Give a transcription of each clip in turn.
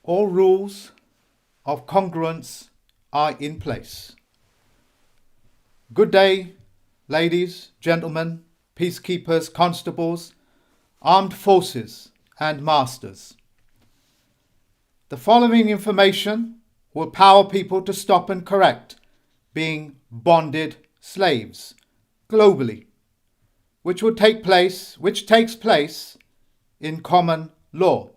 all rules of congruence are in place. Good day, ladies, gentlemen, peacekeepers, constables, armed forces, and masters. The following information will power people to stop and correct being bonded slaves globally, which takes place in common law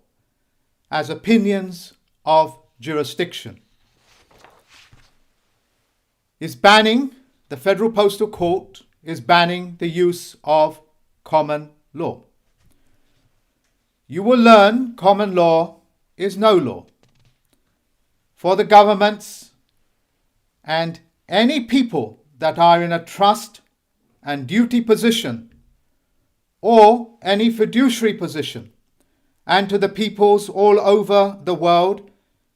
as opinions of jurisdiction. The Federal Postal Court is banning the use of common law. You will learn common law is no law for the governments and any people that are in a trust and duty position or any fiduciary position, and to the peoples all over the world,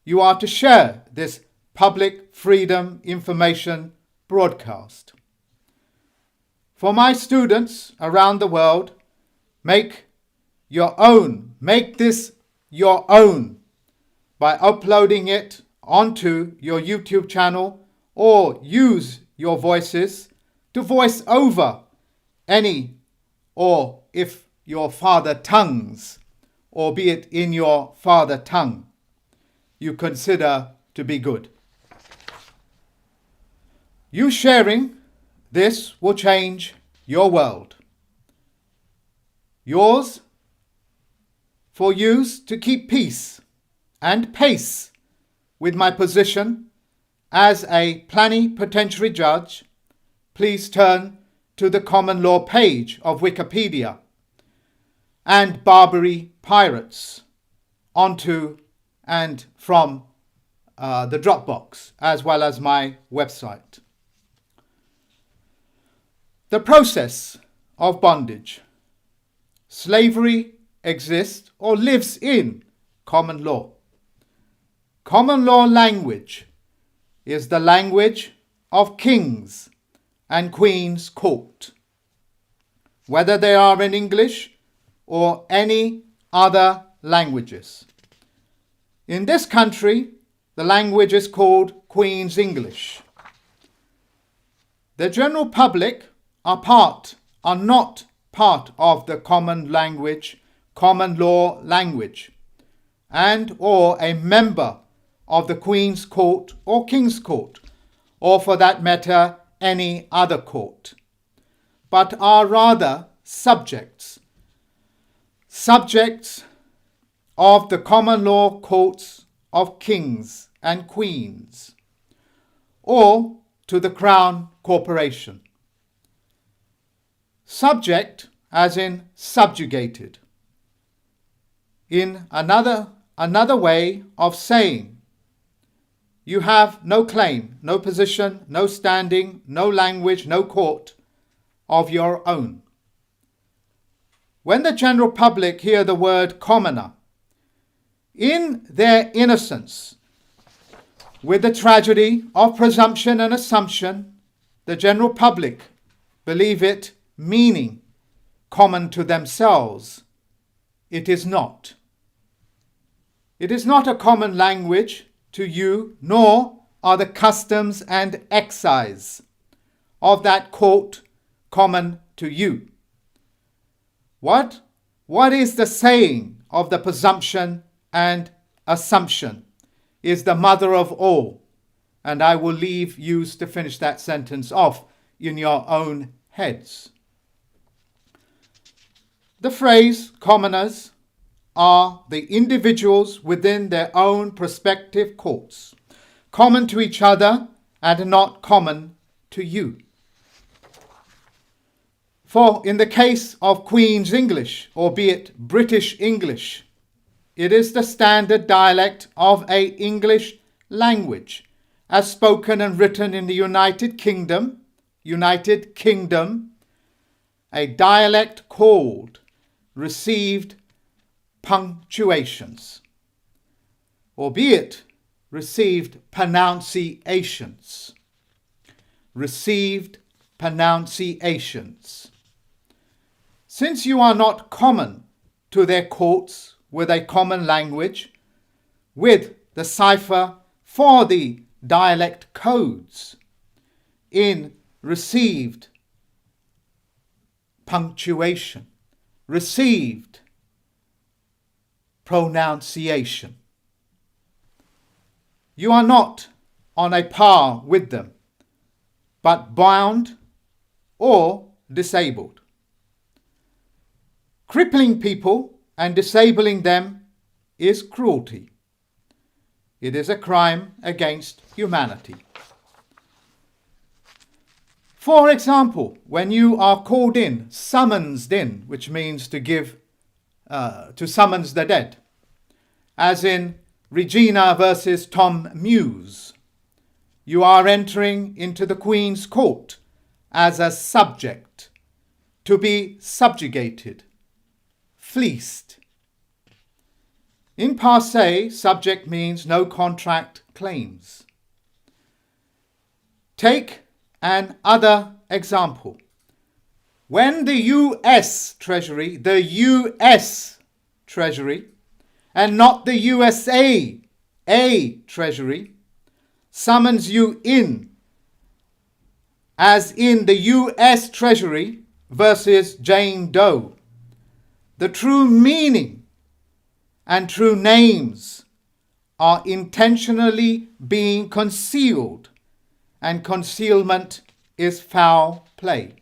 you are to share this public freedom information broadcast. For my students around the world, make this your own by uploading it onto your YouTube channel, or use your voices to voice over any, or if your father tongues, or be it in your father tongue, you consider to be good. You sharing this will change your world. Yours for use to keep peace and pace with my position as a plenipotentiary judge. Please turn to the common law page of Wikipedia and Barbary Pirates onto and from the Dropbox, as well as my website. The process of bondage. Slavery exists or lives in common law. Common law language is the language of kings and queens' court, whether they are in English or any other languages. In this country, the language is called Queen's English. The general public are not part of the common law language, and or a member of the Queen's Court or King's Court, or for that matter, any other court, but are rather subjects of the common law courts of kings and queens, or to the Crown Corporation. Subject as in subjugated. In another way of saying, you have no claim, no position, no standing, no language, no court of your own. When the general public hear the word commoner, in their innocence, with the tragedy of presumption and assumption, the general public believe it meaning common to themselves. It is not. It is not a common language to you, nor are the customs and excise of that court common to you. What is the saying of the presumption and assumption is the mother of all, and I will leave you to finish that sentence off in your own heads. The phrase commoners are the individuals within their own prospective courts, common to each other and not common to you. For in the case of Queen's English, albeit British English, it is the standard dialect of a English language, as spoken and written in the United Kingdom, a dialect called received punctuations, albeit received pronunciations. Since you are not common to their courts with a common language, with the cipher for the dialect codes in received punctuation, received pronunciation. You are not on a par with them, but bound or disabled. Crippling people and disabling them is cruelty. It is a crime against humanity. For example, when you are called in, summoned in, which means to give, to summons the dead, as in Regina versus Tom Muse, you are entering into the Queen's court as a subject, to be subjugated, fleeced. In passe, subject means no contract claims. Take an other example. When the US Treasury, and not the USA, Treasury, summons you in, as in the US Treasury versus Jane Doe, the true meaning and true names are intentionally being concealed, and concealment is foul play.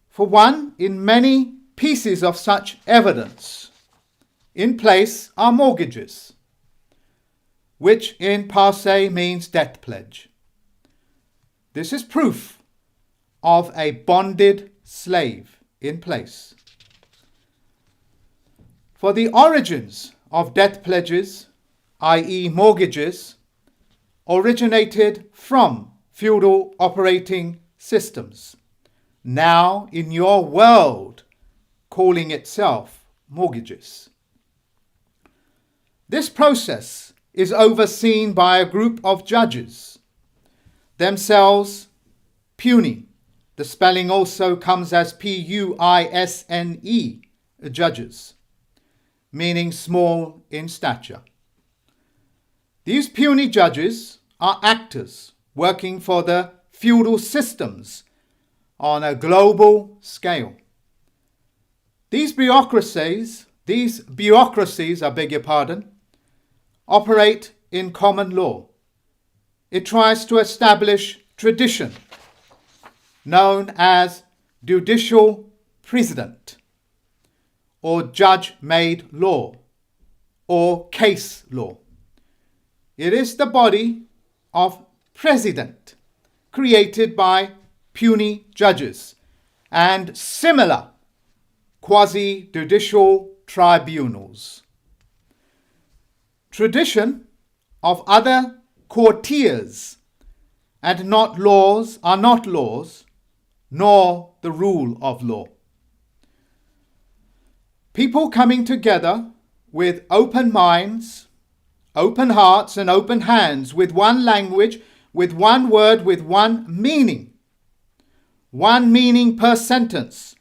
For one, in many pieces of such evidence in place are mortgages, which in passe means debt pledge. This is proof of a bonded slave in place. For the origins of debt pledges, i.e. mortgages, originated from feudal operating systems, now in your world calling itself mortgages. This process is overseen by a group of judges, themselves puny. The spelling also comes as Puisne, judges, meaning small in stature. These puny judges are actors working for the feudal systems on a global scale. These bureaucracies, operate in common law. It tries to establish tradition, known as judicial precedent, or judge-made law, or case law. It is the body of precedent created by puny judges and similar quasi-judicial tribunals. Tradition of other courtiers and not laws are not laws, nor the rule of law. People coming together with open minds, open hearts and open hands, with one language, with one word, with one meaning per sentence,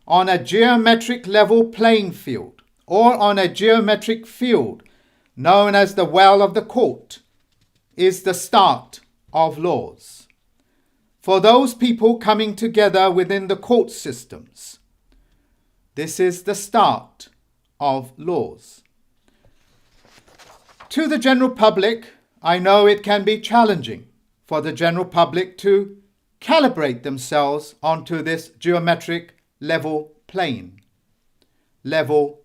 on a geometric level playing field, or on a geometric field known as the well of the court, is the start of laws. For those people coming together within the court systems, this is the start of laws. To the general public, I know it can be challenging for the general public to calibrate themselves onto this geometric level plane. To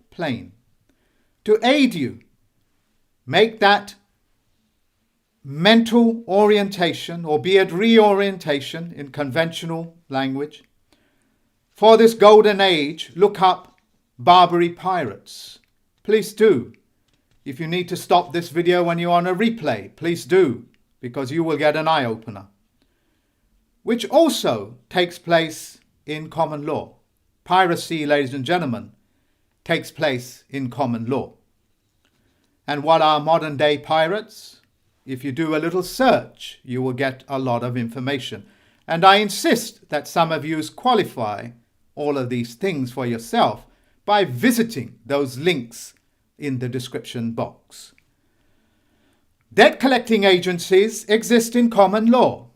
aid you, make that mental orientation, or be it reorientation in conventional language. For this golden age, look up Barbary Pirates. Please do. If you need to stop this video when you're on a replay, please do, because you will get an eye-opener, which also takes place in common law. Piracy, ladies and gentlemen, takes place in common law. And what are modern-day pirates? If you do a little search, you will get a lot of information. And I insist that some of you qualify all of these things for yourself by visiting those links in the description box. Debt collecting agencies exist in common law.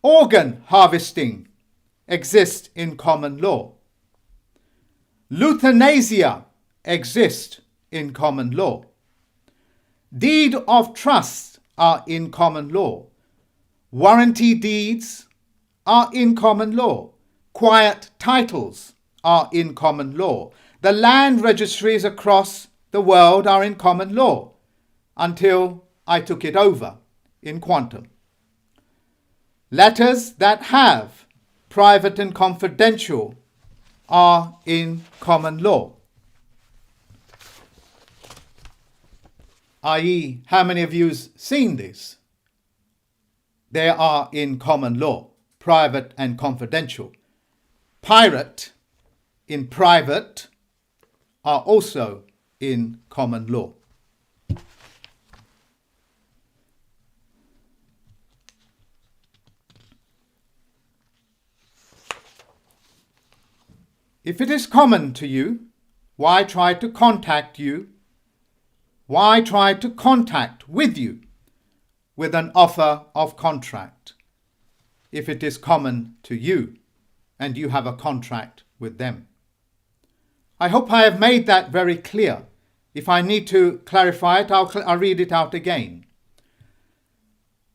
Organ harvesting exists in common law. Euthanasia exists in common law. Deed of trust are in common law. Warranty deeds are in common law. Quiet titles are in common law. The land registries across the world are in common law until I took it over in quantum. Letters that have private and confidential are in common law. I.e., how many of you've seen this? They are in common law, private and confidential. Pirate in private are also in common law. If it is common to you, why try to contact you? Why try to contact with you with an offer of contract if it is common to you and you have a contract with them? I hope I have made that very clear. If I need to clarify it, I'll read it out again.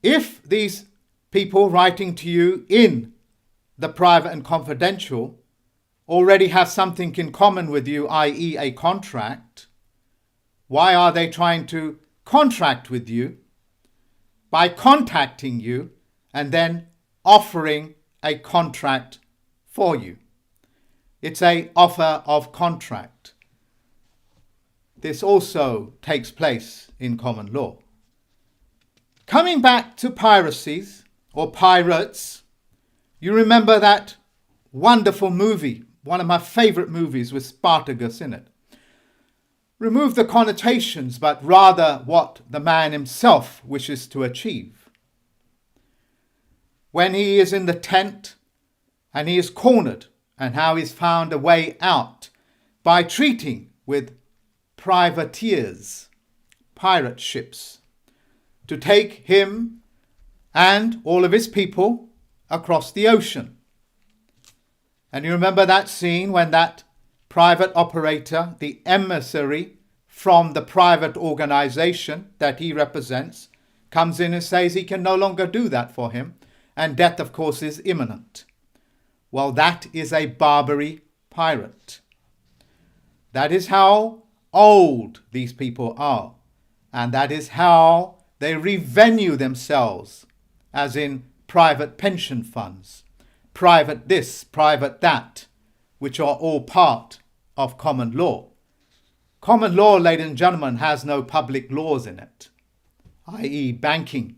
If these people writing to you in the private and confidential already have something in common with you, i.e. a contract, why are they trying to contract with you by contacting you and then offering a contract for you? It's an offer of contract. This also takes place in common law. Coming back to piracies or pirates, you remember that wonderful movie, one of my favorite movies with Spartacus in it. Remove the connotations, but rather what the man himself wishes to achieve. When he is in the tent and he is cornered, and how he's found a way out by treating with privateers, pirate ships, to take him and all of his people across the ocean. And you remember that scene when that private operator, the emissary from the private organization that he represents, comes in and says he can no longer do that for him, and death, of course, is imminent. Well, that is a Barbary pirate. That is how old these people are, and that is how they revenue themselves, as in private pension funds, private this, private that, which are all part of common law. Common law, ladies and gentlemen, has no public laws in it, i.e. banking,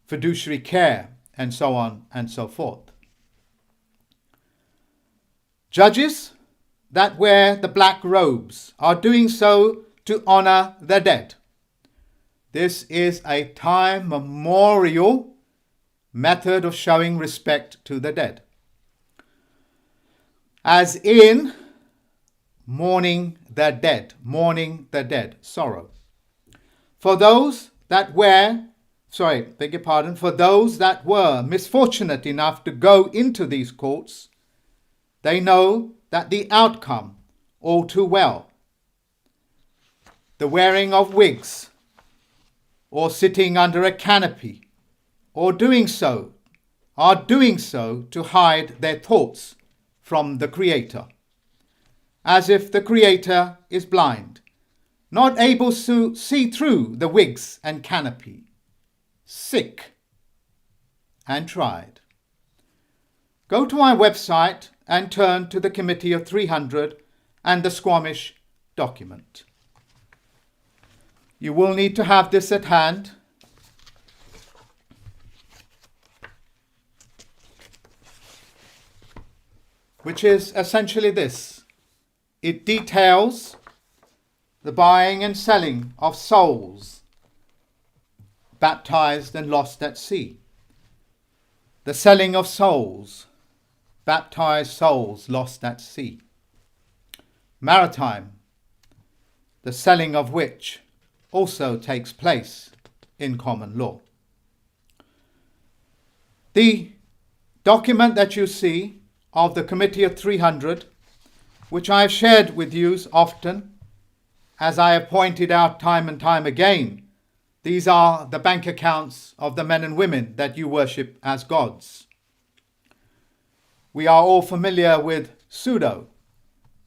fiduciary care, and so on and so forth. Judges that wear the black robes are doing so to honor the dead. This is a time memorial method of showing respect to the dead. As in mourning the dead, sorrow. For those that were misfortunate enough to go into these courts, they know that the outcome all too well. The wearing of wigs, or sitting under a canopy, or doing so to hide their thoughts from the Creator, as if the Creator is blind, not able to see through the wigs and canopy, sick and tried. Go to my website and turn to the Committee of 300 and the Squamish document. You will need to have this at hand. Which is essentially this. It details the buying and selling of souls baptized and lost at sea. The selling of souls, baptized souls lost at sea. Maritime the selling of which also takes place in common law. The document that you see of the Committee of 300, which I have shared with you often, as I have pointed out time and time again, these are the bank accounts of the men and women that you worship as gods. We are all familiar with pseudo.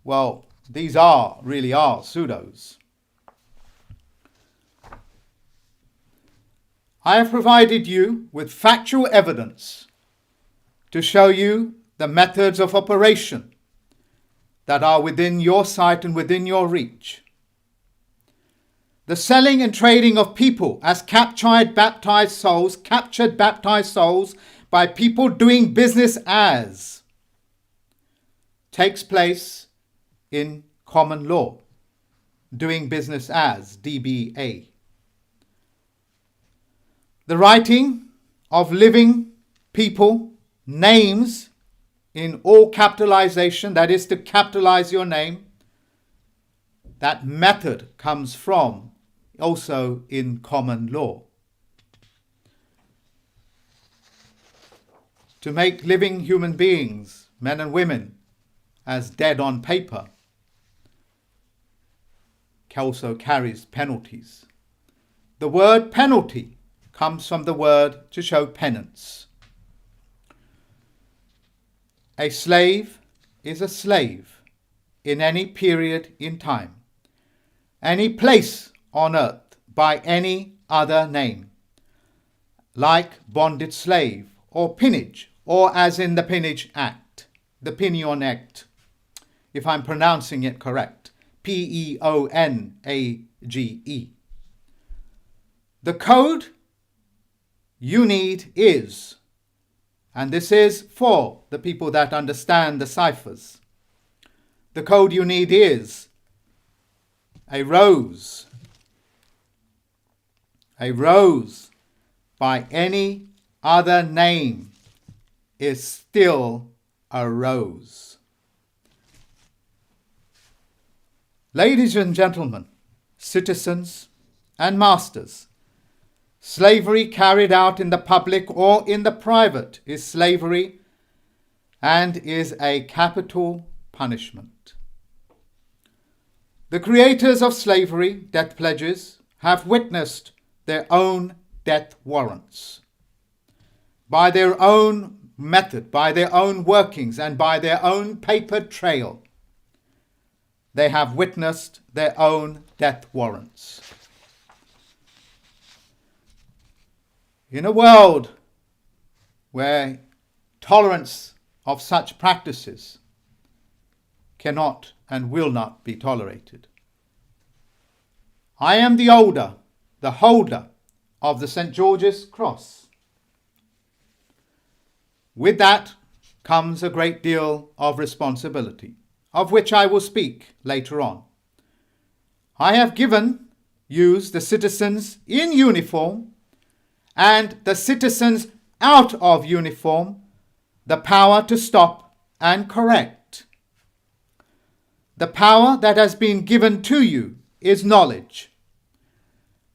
Well, these really are pseudos. I have provided you with factual evidence to show you the methods of operation that are within your sight and within your reach. The selling and trading of people as captured baptized souls by people doing business as takes place in common law. Doing business as, DBA. The writing of living people, names in all capitalization, that is to capitalize your name, that method comes from also in common law. To make living human beings, men and women, as dead on paper, also carries penalties. The word penalty comes from the word to show penance. A slave is a slave in any period in time, any place on earth, by any other name, like bonded slave or peonage, or as in the Peonage Act, the Pinion Act, if I'm pronouncing it correct, Peonage. The code you need is, and this is for the people that understand the ciphers, the code you need is a rose. A rose by any other name is still a rose. Ladies and gentlemen, citizens and masters, slavery carried out in the public or in the private is slavery and is a capital punishment. The creators of slavery, death pledges, have witnessed their own death warrants. By their own method, by their own workings, and by their own paper trail, they have witnessed their own death warrants. In a world where tolerance of such practices cannot and will not be tolerated, I am the holder of the St. George's Cross. With that comes a great deal of responsibility, of which I will speak later on. I have given you, the citizens in uniform, and the citizens out of uniform, the power to stop and correct. The power that has been given to you is knowledge.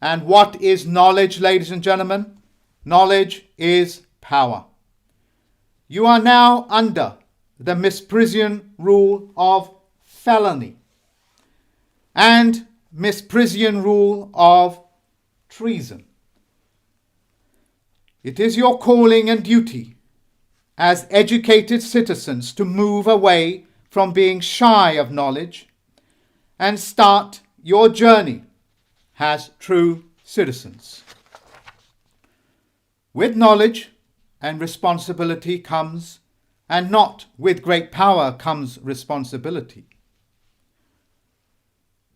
And what is knowledge, ladies and gentlemen? Knowledge is power. You are now under the misprision rule of felony and misprision rule of treason. It is your calling and duty as educated citizens to move away from being shy of knowledge and start your journey as true citizens. With knowledge and responsibility comes, and not with great power comes responsibility.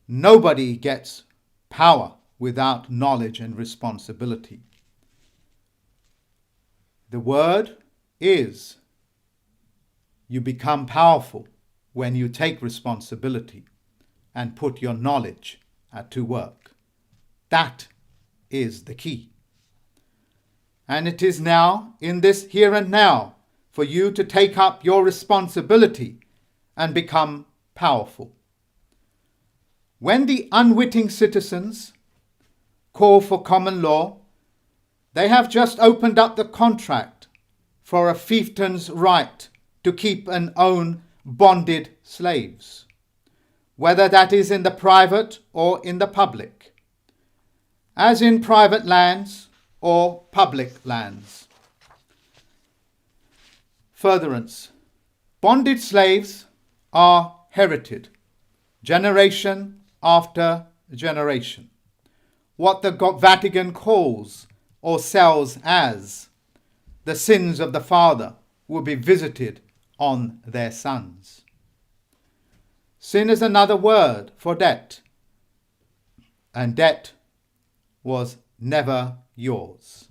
Nobody gets power without knowledge and responsibility. The word is, you become powerful when you take responsibility and put your knowledge to work. That is the key. And it is now, in this here and now, for you to take up your responsibility and become powerful. When the unwitting citizens call for common law, they have just opened up the contract for a fiefdom's right to keep and own bonded slaves, whether that is in the private or in the public, as in private lands or public lands. Furtherance. Bonded slaves are herited, generation after generation. What the Vatican calls or sells as the sins of the father will be visited on their sons. Sin is another word for debt, and debt was never yours.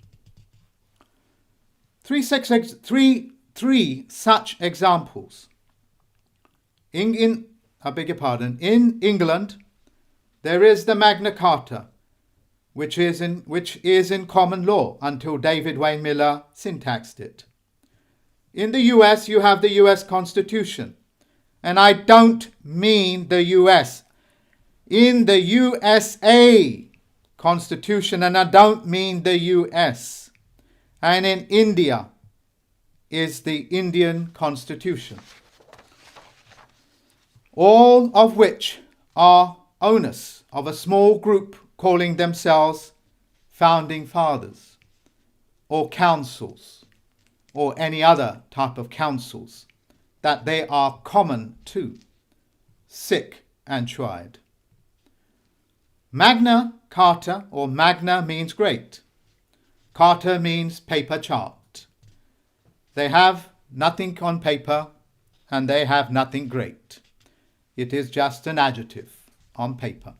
Three such examples. In England, there is the Magna Carta, which is in common law until David Wayne Miller syntaxed it. In the US, you have the US Constitution. And I don't mean the US. In the USA Constitution, and I don't mean the US. And in India is the Indian Constitution. All of which are onus of a small group calling themselves founding fathers or councils or any other type of councils that they are common to, sick and tried. Magna Carta, or Magna means great. Carta means paper chart. They have nothing on paper and they have nothing great. It is just an adjective on paper.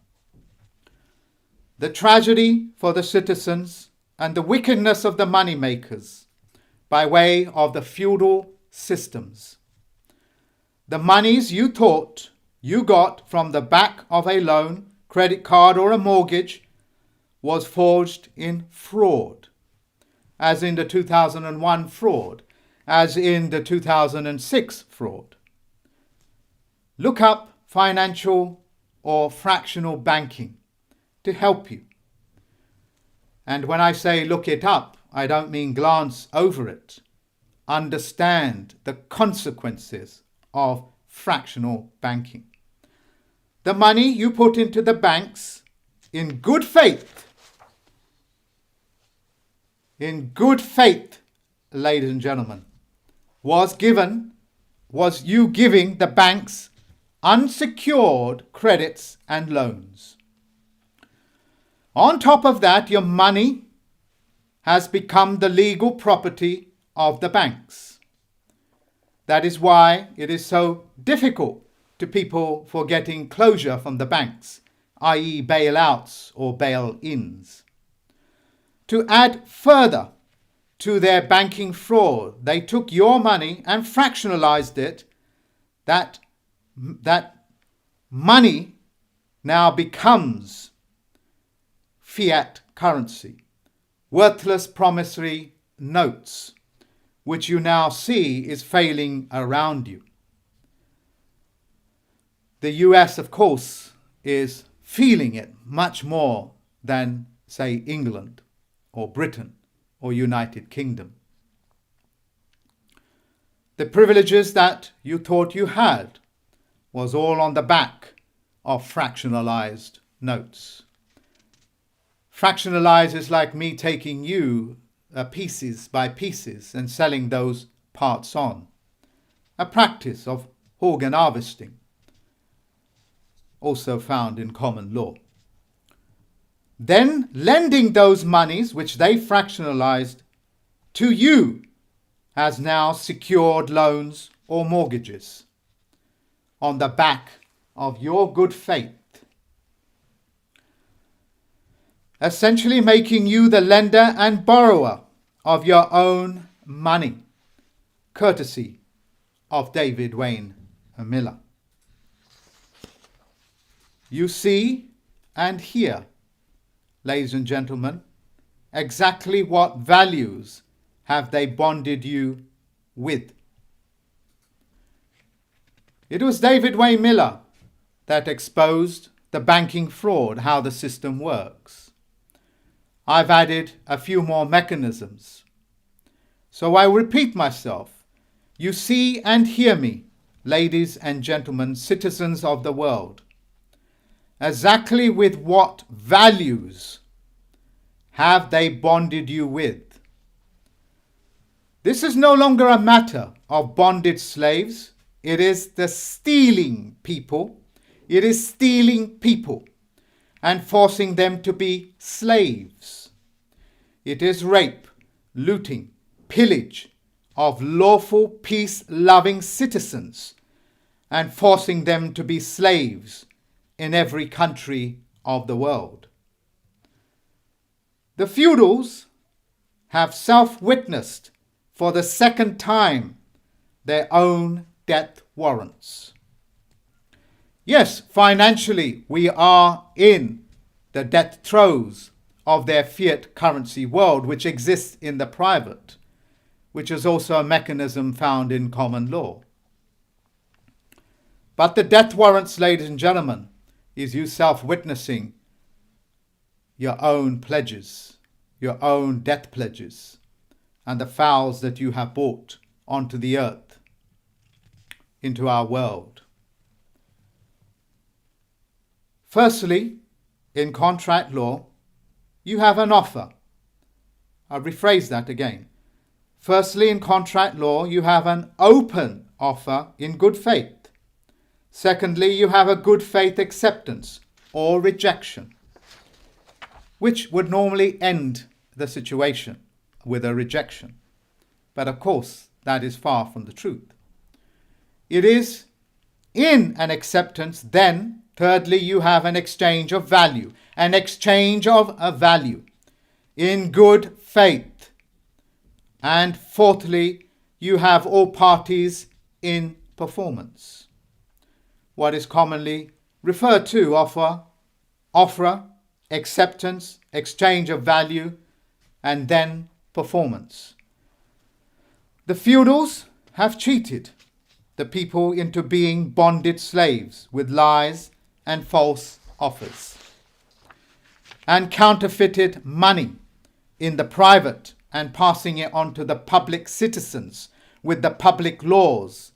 The tragedy for the citizens and the wickedness of the money makers by way of the feudal systems. The monies you thought you got from the back of a loan, credit card or a mortgage was forged in fraud, as in the 2001 fraud, as in the 2006 fraud. Look up financial or fractional banking to help you. And when I say look it up, I don't mean glance over it. Understand the consequences of fractional banking. The money you put into the banks in good faith, ladies and gentlemen, was you giving the banks unsecured credits and loans. On top of that, your money has become the legal property of the banks. That is why it is so difficult to people for getting closure from the banks, i.e. bailouts or bail-ins. To add further to their banking fraud, they took your money and fractionalized it. That money now becomes fiat currency, worthless promissory notes, which you now see is failing around you. The US, of course, is feeling it much more than, say, England or Britain or United Kingdom. The privileges that you thought you had was all on the back of fractionalized notes. Fractionalize is like me taking you pieces by pieces and selling those parts on. A practice of organ harvesting, also found in common law. Then lending those monies which they fractionalized to you as now secured loans or mortgages on the back of your good faith. Essentially making you the lender and borrower of your own money, courtesy of David Wayne Miller. You see and hear, ladies and gentlemen, exactly what values have they bonded you with. It was David Wayne Miller that exposed the banking fraud, how the system works. I've added a few more mechanisms. So I repeat myself. You see and hear me, ladies and gentlemen, citizens of the world. Exactly with what values have they bonded you with? This is no longer a matter of bonded slaves. It is the stealing people. It is stealing people and forcing them to be slaves. It is rape, looting, pillage of lawful, peace-loving citizens and forcing them to be slaves in every country of the world. The feudals have self-witnessed for the second time their own death warrants. Yes, financially, we are in the death throes of their fiat currency world, which exists in the private, which is also a mechanism found in common law. But the death warrants, ladies and gentlemen, is you self-witnessing your own pledges, your own death pledges, and the fouls that you have brought onto the earth, into our world. Firstly, in contract law, you have an offer. I'll rephrase that again. Firstly, in contract law, you have an open offer in good faith. Secondly, you have a good faith acceptance or rejection, which would normally end the situation with a rejection. But of course, that is far from the truth. It is in an acceptance, then, thirdly, you have an exchange of value, an exchange of a value in good faith. And fourthly, you have all parties in performance. What is commonly referred to offer, acceptance, exchange of value, and then performance. The feudals have cheated the people into being bonded slaves with lies and false offers, and counterfeited money in the private and passing it on to the public citizens with the public laws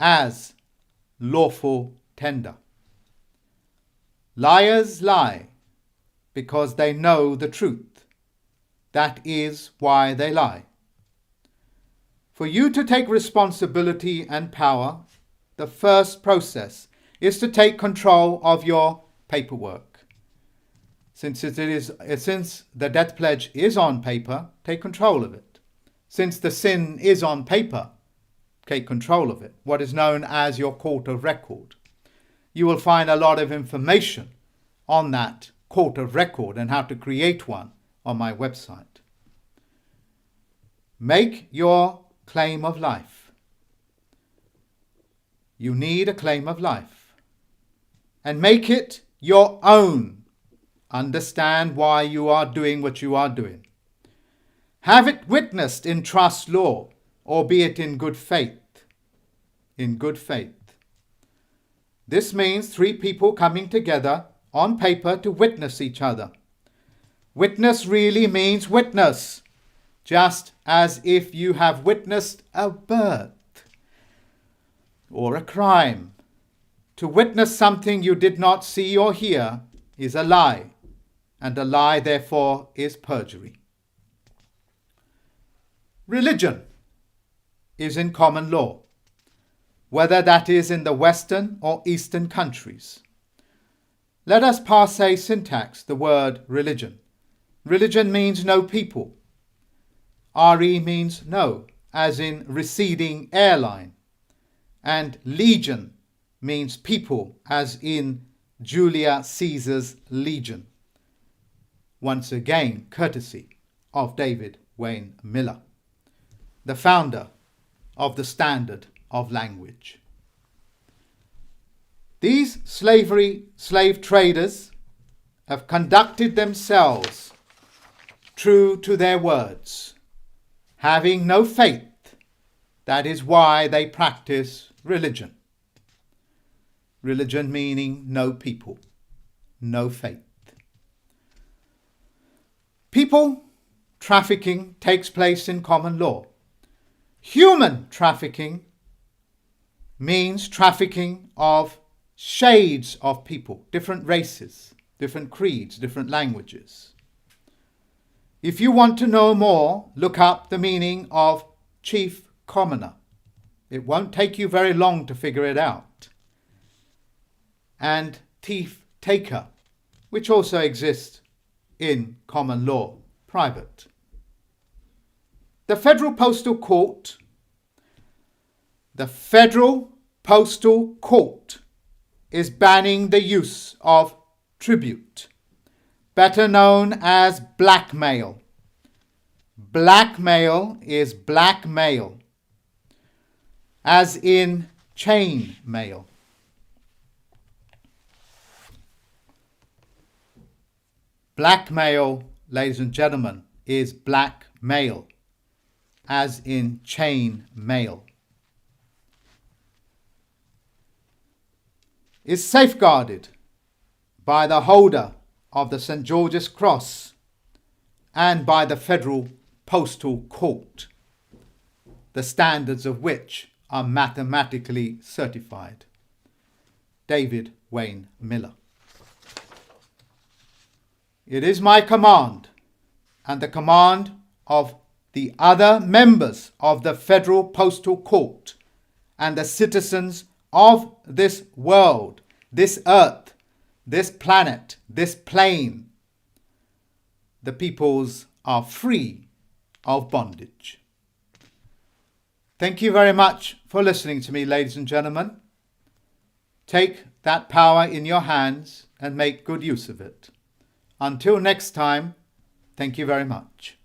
as lawful tender. Liars lie because they know the truth. That is why they lie. For you to take responsibility and power, the first process is to take control of your paperwork. Since the death pledge is on paper, take control of it. Since the sin is on paper, take control of it, what is known as your court of record. You will find a lot of information on that court of record and how to create one on my website. Make your claim of life. You need a claim of life. And make it your own. Understand why you are doing what you are doing. Have it witnessed in trust law, albeit in good faith. In good faith. This means 3 people coming together on paper to witness each other. Witness really means witness, just as if you have witnessed a birth or a crime. To witness something you did not see or hear is a lie, and a lie, therefore, is perjury. Religion is in common law, whether that is in the Western or Eastern countries. Let us passe syntax the word religion. Religion means no people. RE means no, as in receding airline. And legion means people, as in Julius Caesar's legion. Once again, courtesy of David Wayne Miller, the founder of the Standard of Language. These slave traders have conducted themselves true to their words, having no faith. That is why they practice religion. Religion meaning no people. no faith. People trafficking takes place in common law. Human trafficking means trafficking of shades of people, different races, different creeds, different languages. If you want to know more, look up the meaning of chief commoner. It won't take you very long to figure it out. And thief taker, which also exists in common law, private. The Federal Postal Court is banning the use of tribute, better known as blackmail. Blackmail is blackmail, as in chain mail. Blackmail, ladies and gentlemen, is blackmail, as in chain mail. Is safeguarded by the holder of the St. George's Cross and by the Federal Postal Court, the standards of which are mathematically certified. David Wayne Miller. It is my command and the command of the other members of the Federal Postal Court and the citizens of this world, this earth, this planet, this plane. The peoples are free of bondage. Thank you very much for listening to me, ladies and gentlemen. Take that power in your hands and make good use of it. Until next time, thank you very much.